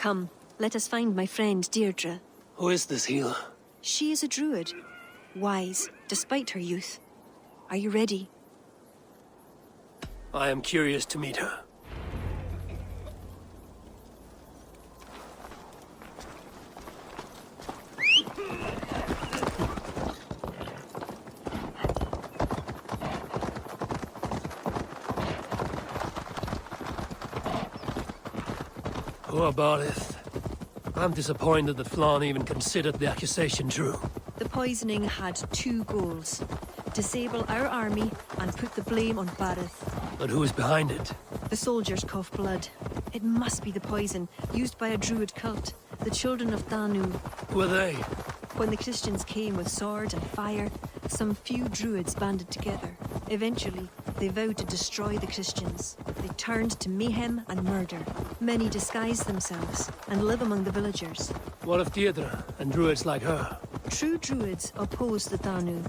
Come, let us find my friend Deirdre. Who is this healer? She is a druid. Wise, despite her youth. Are you ready? I am curious to meet her. Who about it? I'm disappointed that Flann even considered the accusation true. The poisoning had two goals. Disable our army and put the blame on Barith. But who is behind it? The soldiers cough blood. It must be the poison, used by a druid cult, the children of Danu. Who are they? When the Christians came with sword and fire, some few druids banded together. Eventually, they vowed to destroy the Christians. They turned to mayhem and murder. Many disguise themselves and live among the villagers. What of Deirdre and druids like her? True druids oppose the Danu,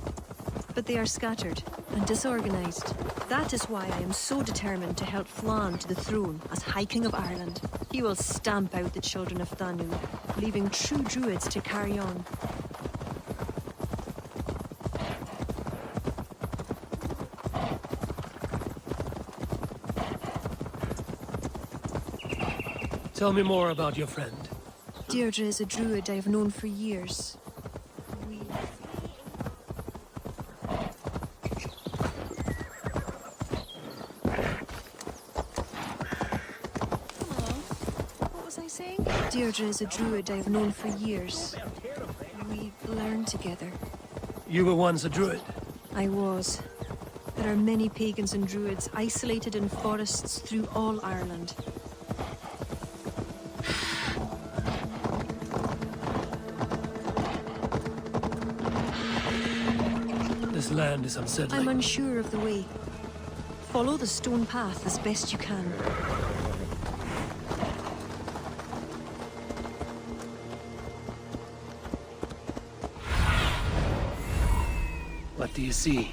but they are scattered and disorganized. That is why I am so determined to help Flann to the throne as High King of Ireland. He will stamp out the children of Danu, leaving true druids to carry on. Tell me more about your friend. Deirdre is a druid I have known for years. Deirdre is a druid I have known for years. We learned together. You were once a druid? I was. There are many pagans and druids isolated in forests through all Ireland. This land is unsettling. I'm unsure of the way. Follow the stone path as best you can. What do you see?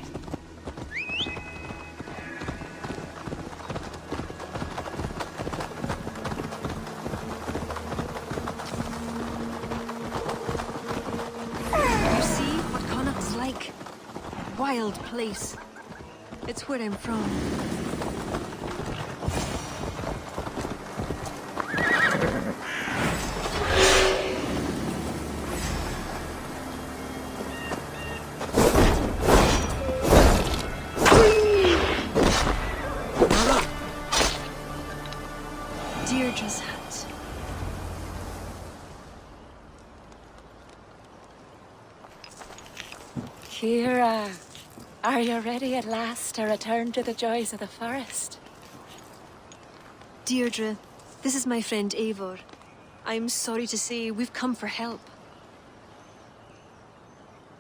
You see what Connacht's like? Wild place. It's where I'm from. Deirdre's hut. Kira, are you ready at last to return to the joys of the forest? Deirdre, this is my friend Eivor. I'm sorry to say we've come for help.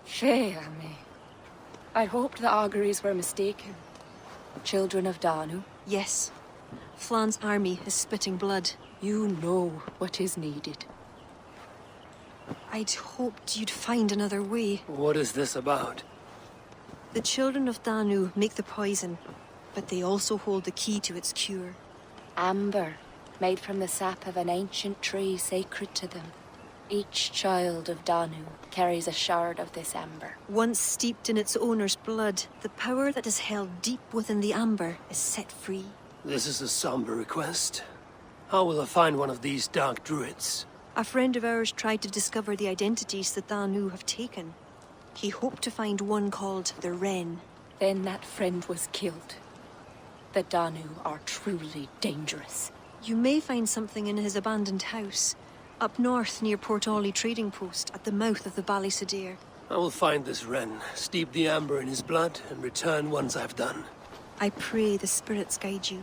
Fear me. I hoped the auguries were mistaken. Children of Danu, Yes. Flann's army is spitting blood. you know what is needed. I'd hoped you'd find another way. What is this about? The children of Danu make the poison, but they also hold the key to its cure. Amber, made from the sap of an ancient tree sacred to them. Each child of Danu carries a shard of this amber. Once steeped in its owner's blood, the power that is held deep within the amber is set free. This is a somber request. How will I find one of these dark druids? A friend of ours tried to discover the identities the Danu have taken. He hoped to find one called the Wren. Then that friend was killed. The Danu are truly dangerous. You may find something in his abandoned house, up north near Port Ollie trading post at the mouth of the Ballysadare. I will find this Wren, steep the amber in his blood, and return once I've done. I pray the spirits guide you.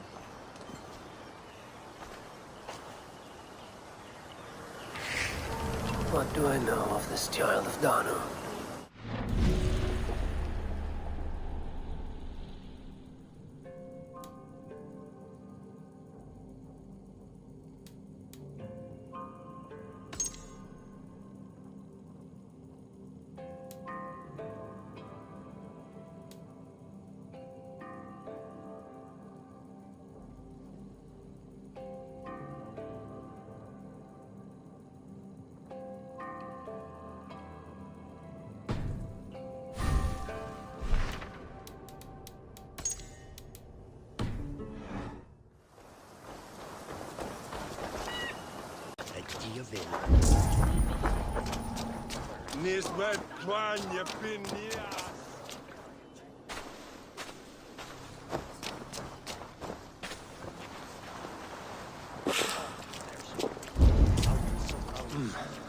What do I know of this child of Danu? vil. Nismet Twanya Pinias.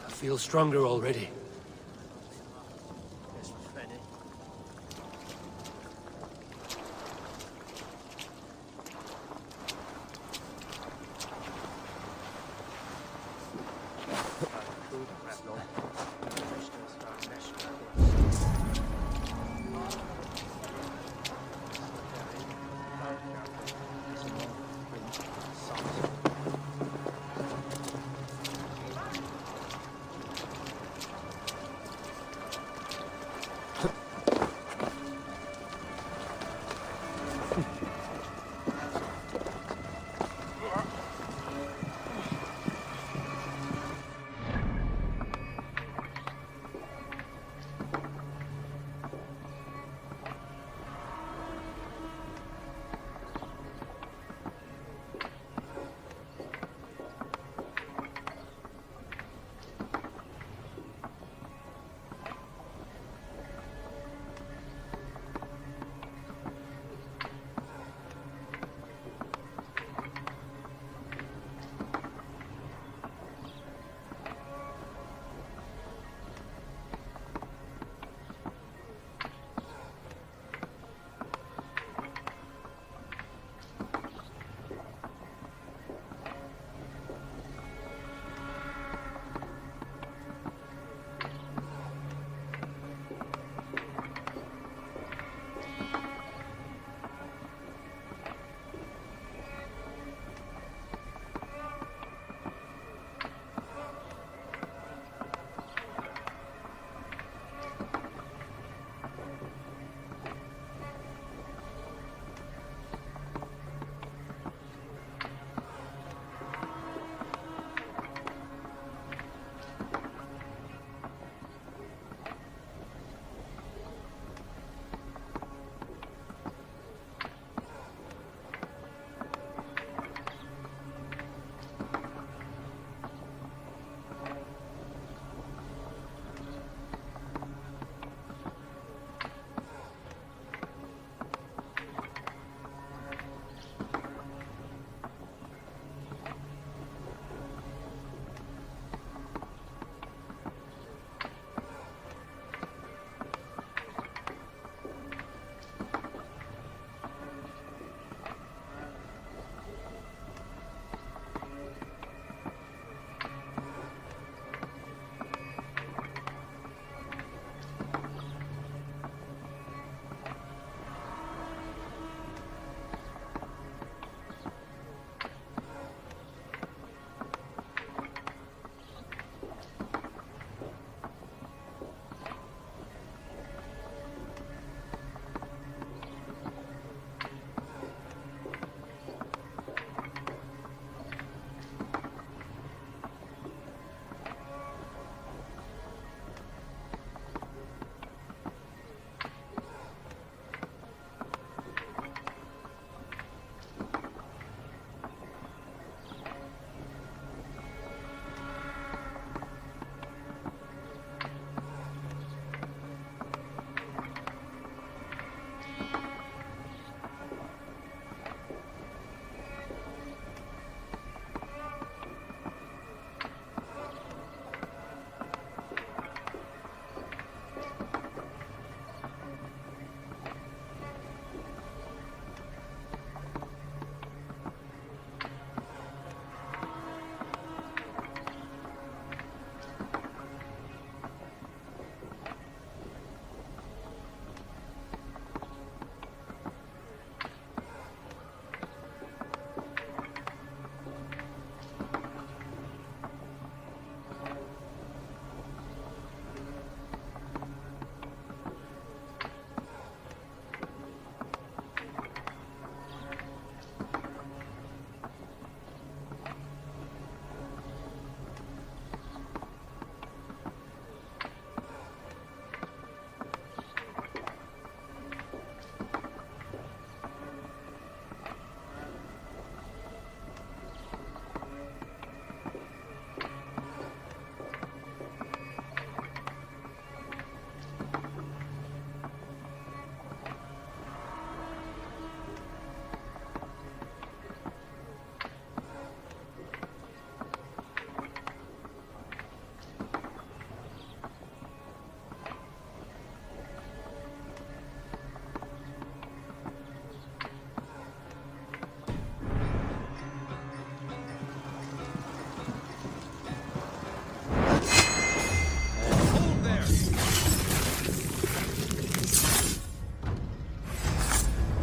I feel stronger already.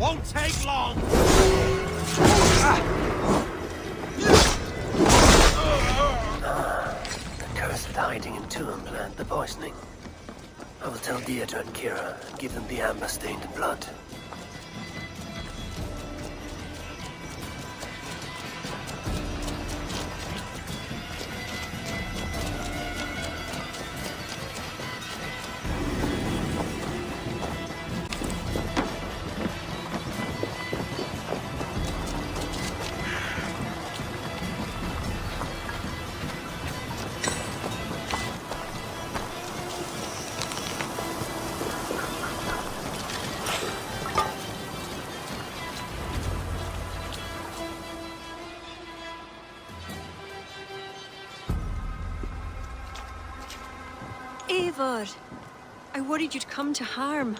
Won't take long! The cursed hiding in tomb and the poisoning. I will tell Deirdre and Kira and give them the amber stained in blood. Eivor, I worried you'd come to harm.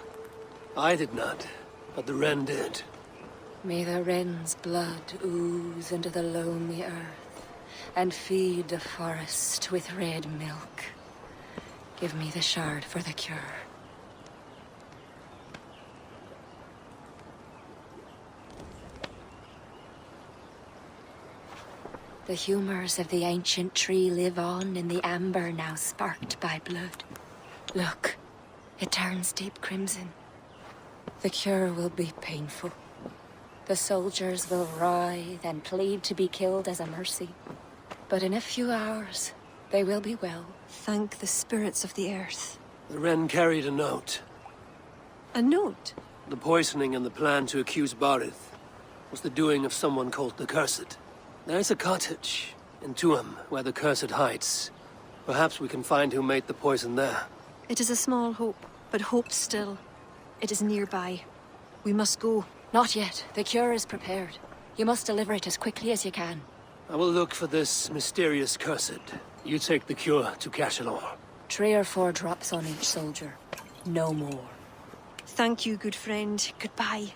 I did not, but the wren did. May the wren's blood ooze into the lonely earth and feed the forest with red milk. Give me the shard for the cure. The humors of the ancient tree live on in the amber now sparked by blood. Look, it turns deep crimson. The cure will be painful. The soldiers will writhe and plead to be killed as a mercy. But in a few hours, they will be well. Thank the spirits of the earth. The wren carried a note. A note? The poisoning and the plan to accuse Barith was the doing of someone called the Cursed. There is a cottage in Tuam where the Cursed hides. Perhaps we can find who made the poison there. It is a small hope, but hope still. It is nearby. We must go. Not yet. The cure is prepared. You must deliver it as quickly as you can. I will look for this mysterious Cursed. You take the cure to Cachalor. 3 or 4 drops on each soldier. No more. Thank you, good friend. Goodbye.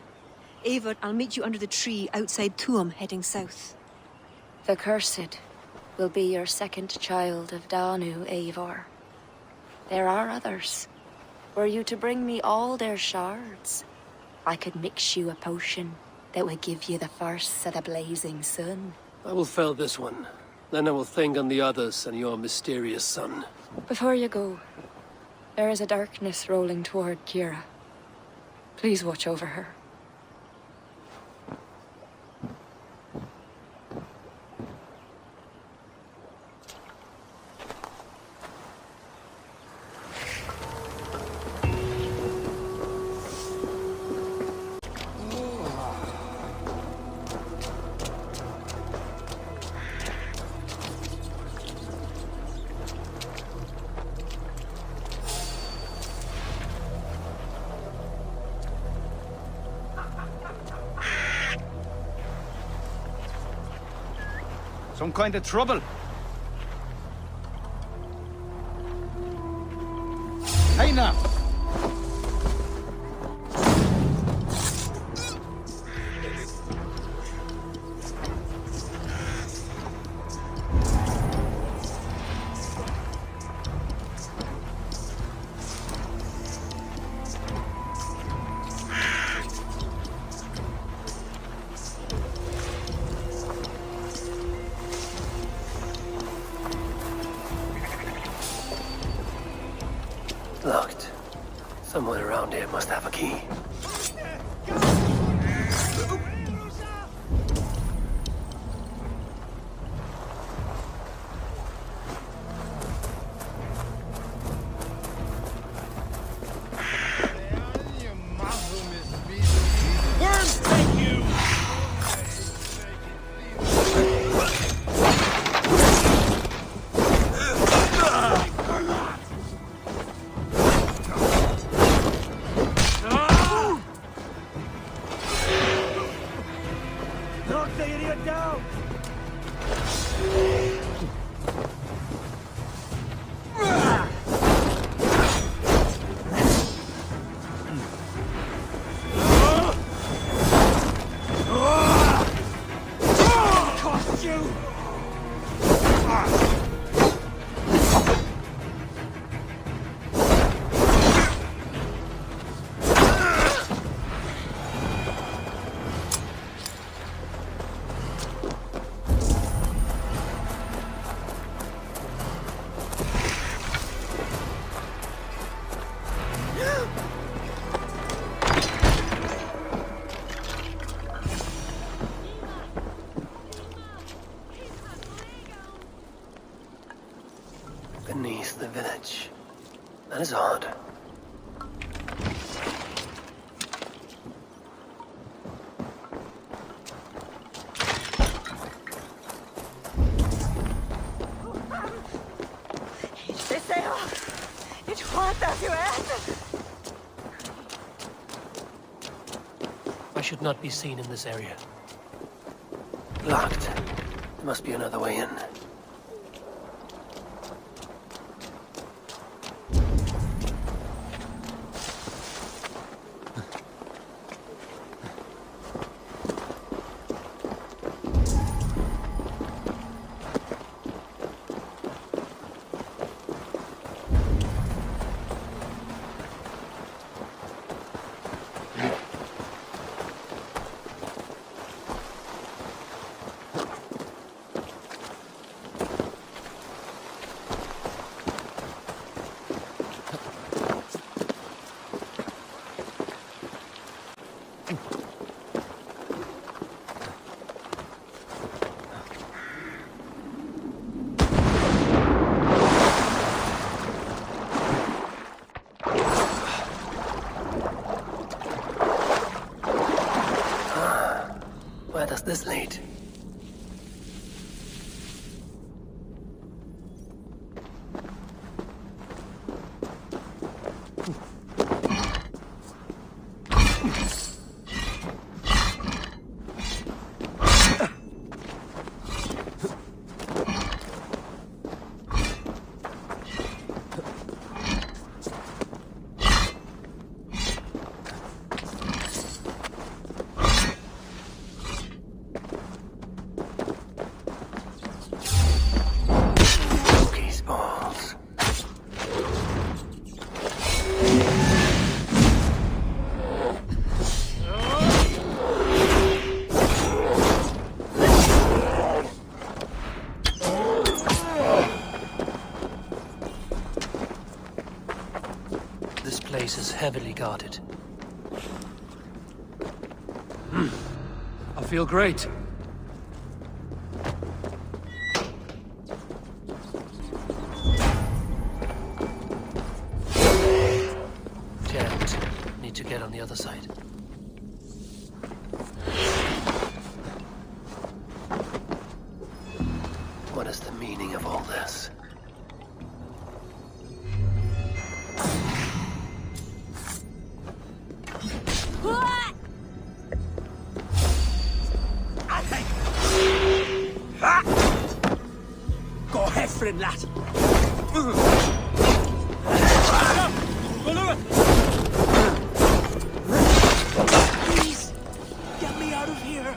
Eivor, I'll meet you under the tree outside Tuam, heading south. The Cursed will be your second child of Danu, Eivor. There are others. Were you to bring me all their shards, I could mix you a potion that would give you the first of the blazing sun. I will fell this one. Then I will think on the others and your mysterious son. Before you go, there is a darkness rolling toward Kira. Please watch over her. Some kind of trouble. Hey now! Locked. Someone around here must have a key. Worms take you! cottage. That is odd. I should not be seen in this area. Locked. There must be another way in. Where does this lead? This place is heavily guarded. I feel great. Jammed. Need to get on the other side. What is the meaning of all this? Gå herfra, lad! Please, get me out of here!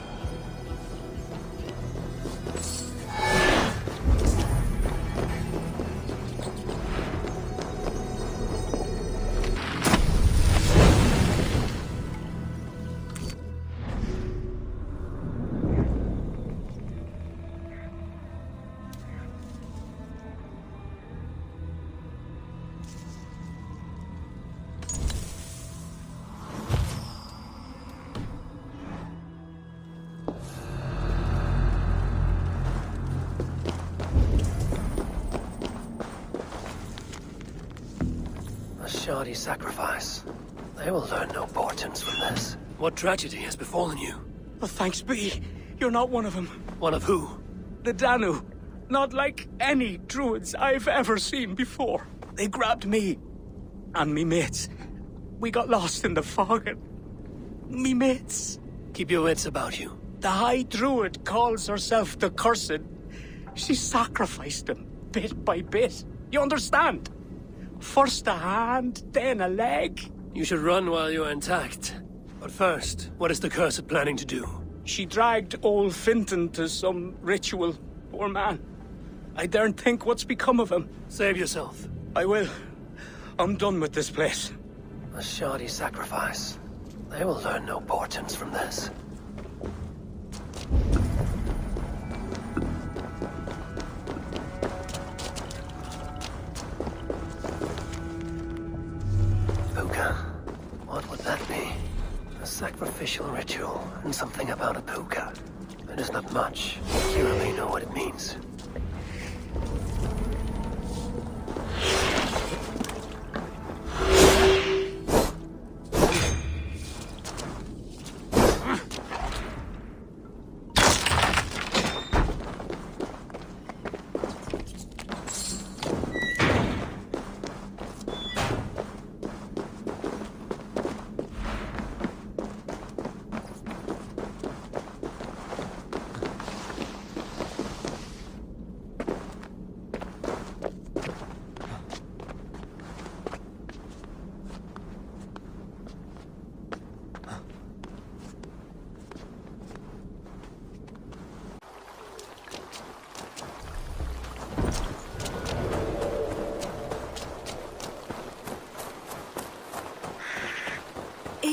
Shoddy sacrifice. They will learn no portents from this. What tragedy has befallen you? Oh, thanks be. You're not one of them. One of who? The Danu. Not like any Druids I've ever seen before. They grabbed me. And me mates. We got lost in the fog and... me mates. Keep your wits about you. The High Druid calls herself the Cursed. She sacrificed them, bit by bit. You understand? First a hand, then a leg. You should run while you're intact. But first, what is the Cursed planning to do? She dragged old Finton to some ritual. Poor man. I daren't think what's become of him. Save yourself. I will. I'm done with this place. A shoddy sacrifice. They will learn no portents from this. Puka. What would that be? A sacrificial ritual, and something about a puka. It is not much. Kira may know what it means.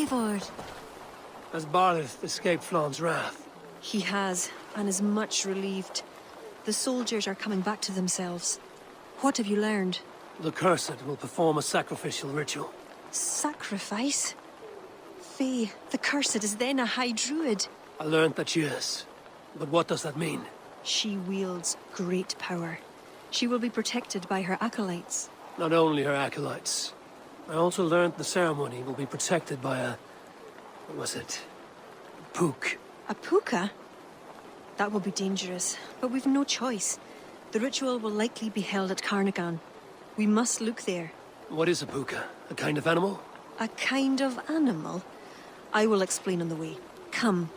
Eivor. Has Barleth escaped Flaan's wrath? He has, and is much relieved. The soldiers are coming back to themselves. What have you learned? The Cursed will perform a sacrificial ritual. Sacrifice? Faye, the Cursed is then a High Druid. I learned that she is. But what does that mean? She wields great power. She will be protected by her acolytes. Not only her acolytes. I also learned the ceremony will be protected by a... what was it? Pook. A puka? That will be dangerous, but we've no choice. The ritual will likely be held at Carnagan. We must look there. What is a puka? A kind of animal? A kind of animal? I will explain on the way. Come.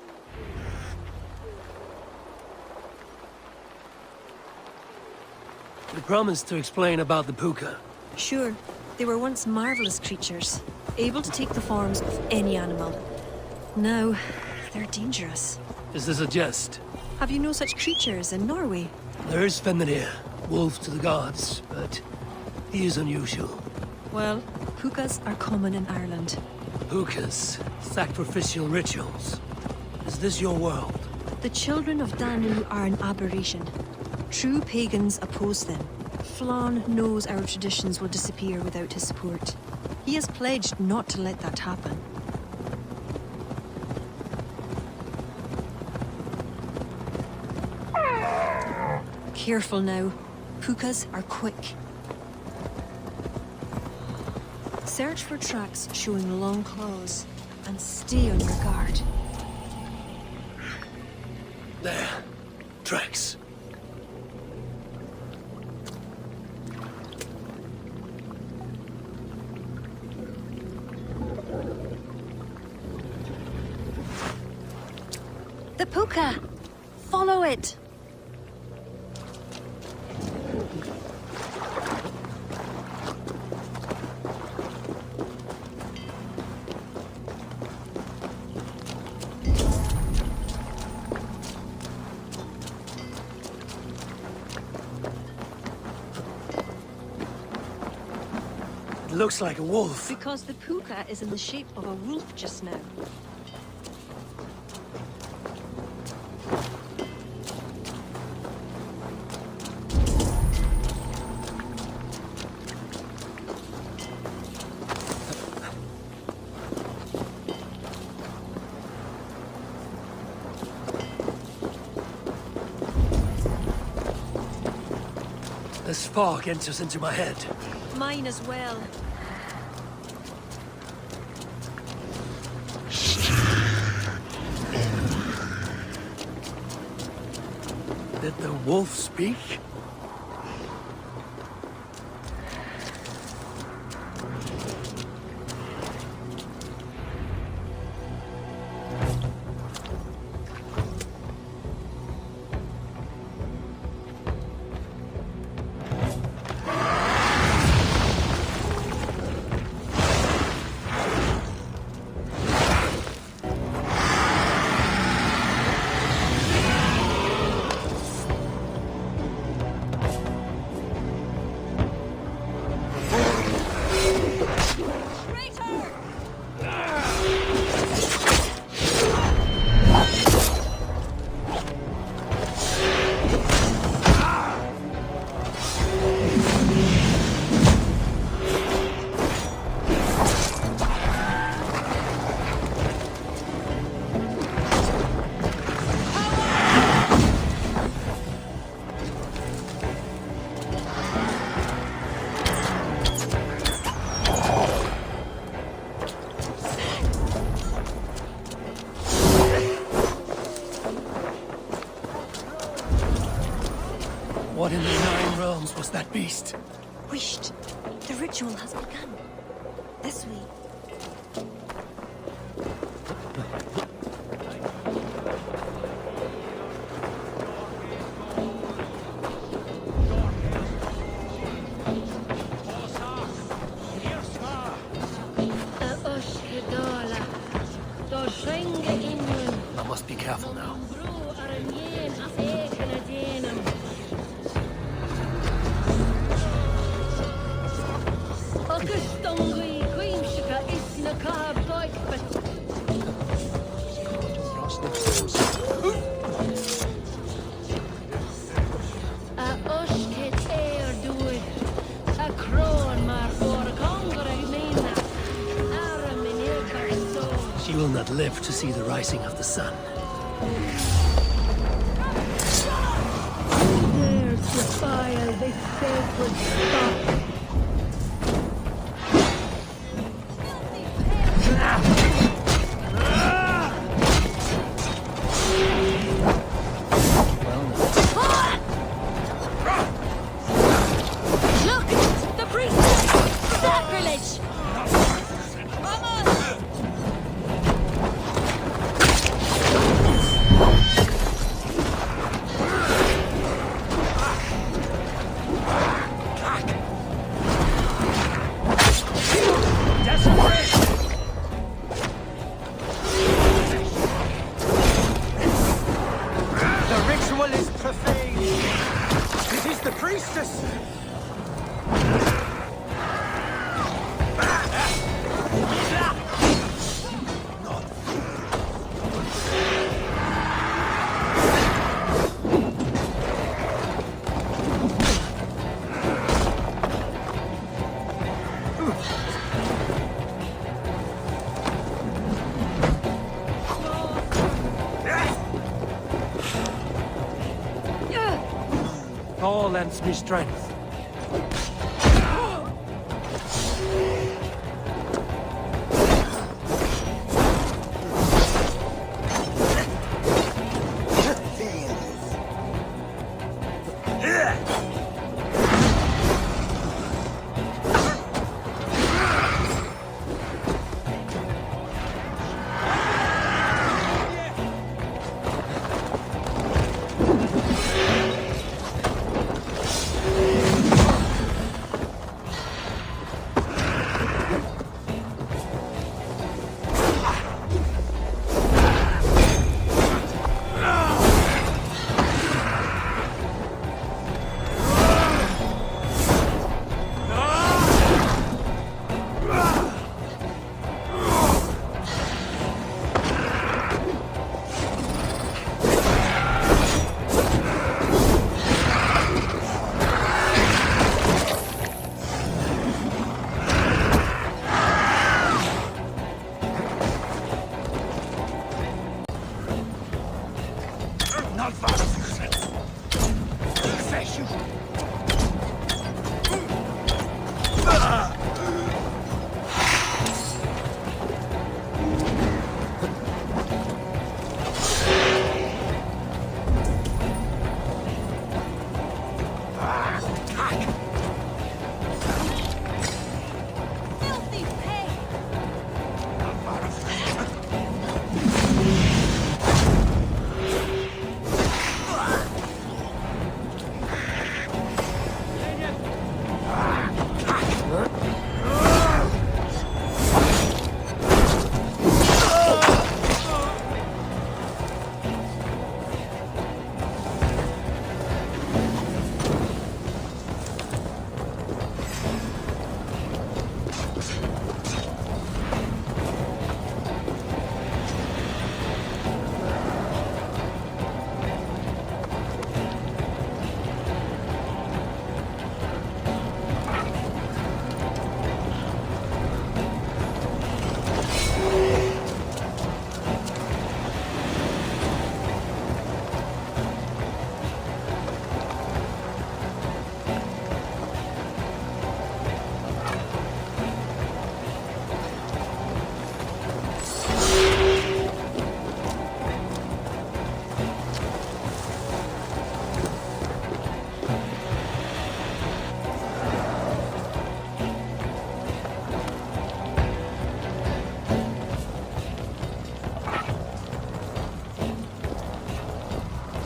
You promised to explain about the puka. Sure. They were once marvelous creatures, able to take the forms of any animal. Now, they're dangerous. Is this a jest? Have you no such creatures in Norway? There is Fenrir, wolf to the gods, but he is unusual. Well, pukas are common in Ireland. Pukas, sacrificial rituals. Is this your world? The children of Danu are an aberration. True pagans oppose them. Flann knows our traditions will disappear without his support. He has pledged not to let that happen. Careful now. Pukas are quick. Search for tracks showing long claws, and stay on your guard. There. Tracks. The puka! Follow it! It looks like a wolf. Because the puka is in the shape of a wolf just now. This fog enters into my head. Mine as well. Did the wolf speak? What in the Nine Realms was that beast? Wisht! The ritual has begun. This way. I must be careful now. will not live to see the rising of the sun. There's the fire they said would stop. Look! The priest! Sacrilege! The ritual is profane. It is the priestess. All lends me strength. Not fast. Confess you. Filthy pig!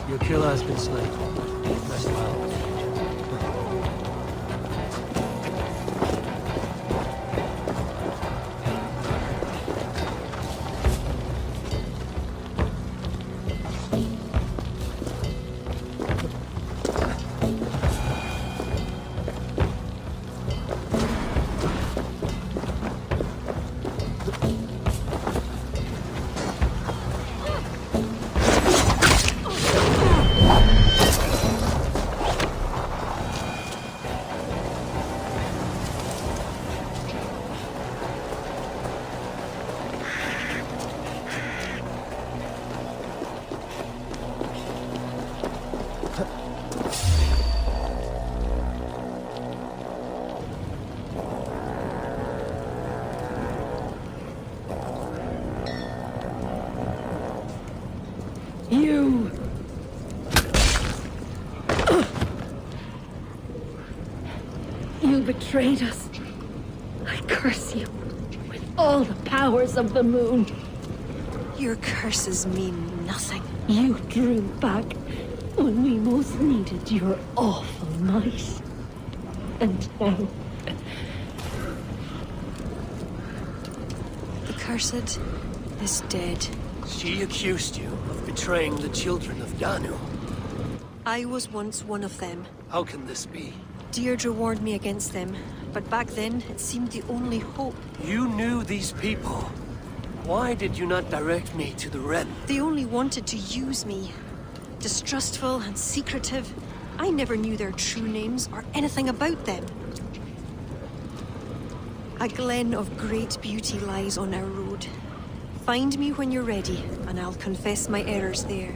Your killer has been slain. Rest well. betrayed us. I curse you with all the powers of the moon. Your curses mean nothing. You drew back when we most needed your awful might. And now... The Cursed is dead. She accused you of betraying the children of Danu. I was once one of them. How can this be? Deirdre warned me against them, but back then it seemed the only hope. You knew these people. Why did you not direct me to the Wren? They only wanted to use me. Distrustful and secretive. I never knew their true names or anything about them. A glen of great beauty lies on our road. Find me when you're ready, and I'll confess my errors there.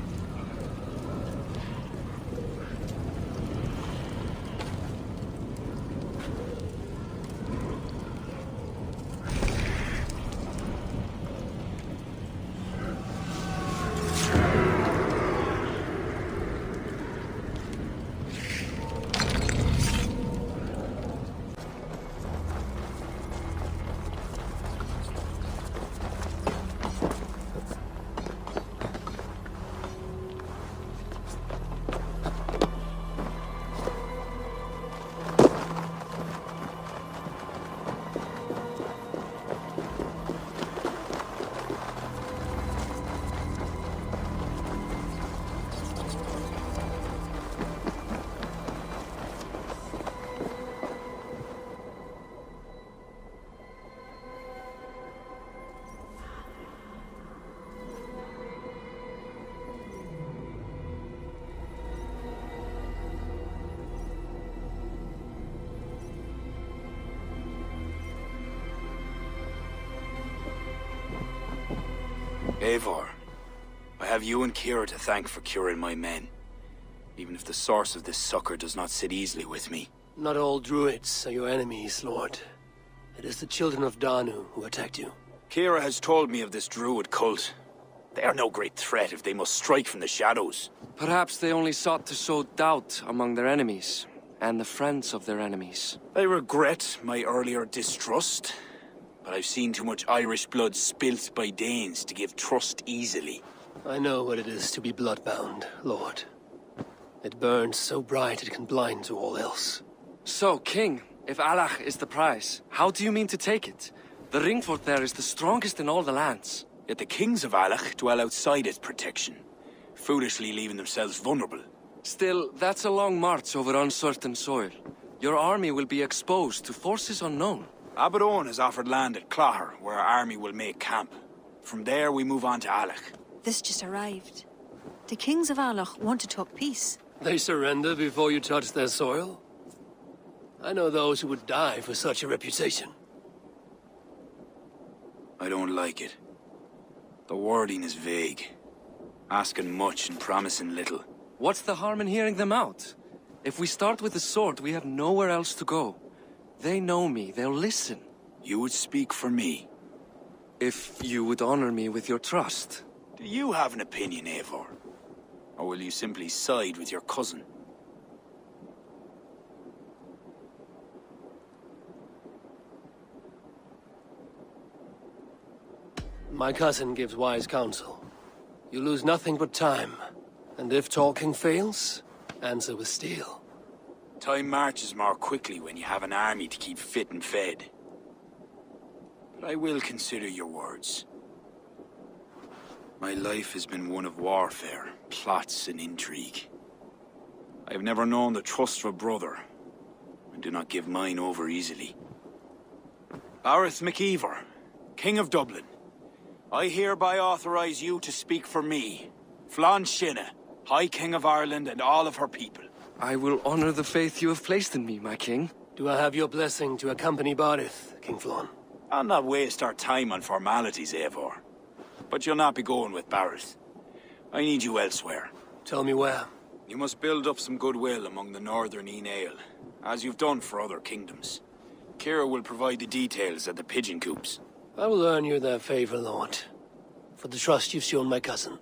Eivor, I have you and Kira to thank for curing my men. Even if the source of this succor does not sit easily with me. Not all Druids are your enemies, Lord. It is the children of Danu who attacked you. Kira has told me of this Druid cult. They are no great threat if they must strike from the shadows. Perhaps they only sought to sow doubt among their enemies, and the friends of their enemies. I regret my earlier distrust, but I've seen too much Irish blood spilt by Danes to give trust easily. I know what it is to be bloodbound, Lord. It burns so bright it can blind to all else. So, King, if Allach is the prize, how do you mean to take it? The ringfort there is the strongest in all the lands. Yet the kings of Allach dwell outside its protection, foolishly leaving themselves vulnerable. Still, that's a long march over uncertain soil. Your army will be exposed to forces unknown. Abaddon has offered land at Clogher, where our army will make camp. From there, we move on to Allach. This just arrived. The kings of Allach want to talk peace. They surrender before you touch their soil? I know those who would die for such a reputation. I don't like it. The wording is vague. Asking much and promising little. What's the harm in hearing them out? If we start with the sword, we have nowhere else to go. They know me, they'll listen. You would speak for me. If you would honor me with your trust. Do you have an opinion, Eivor? Or will you simply side with your cousin? My cousin gives wise counsel. You lose nothing but time. And if talking fails, answer with steel. Time marches more quickly when you have an army to keep fit and fed. But I will consider your words. My life has been one of warfare, plots and intrigue. I have never known the trust of a brother, and do not give mine over easily. Bareth MacIver, King of Dublin, I hereby authorize you to speak for me, Flann Shinna, High King of Ireland and all of her people. I will honor the faith you have placed in me, my king. Do I have your blessing to accompany Barith, King Flann? I'll not waste our time on formalities, Eivor. But you'll not be going with Bareth. I need you elsewhere. Tell me where. You must build up some goodwill among the northern Aele, as you've done for other kingdoms. Kira will provide the details at the pigeon coops. I will earn you their favor, Lord, for the trust you've shown my cousin.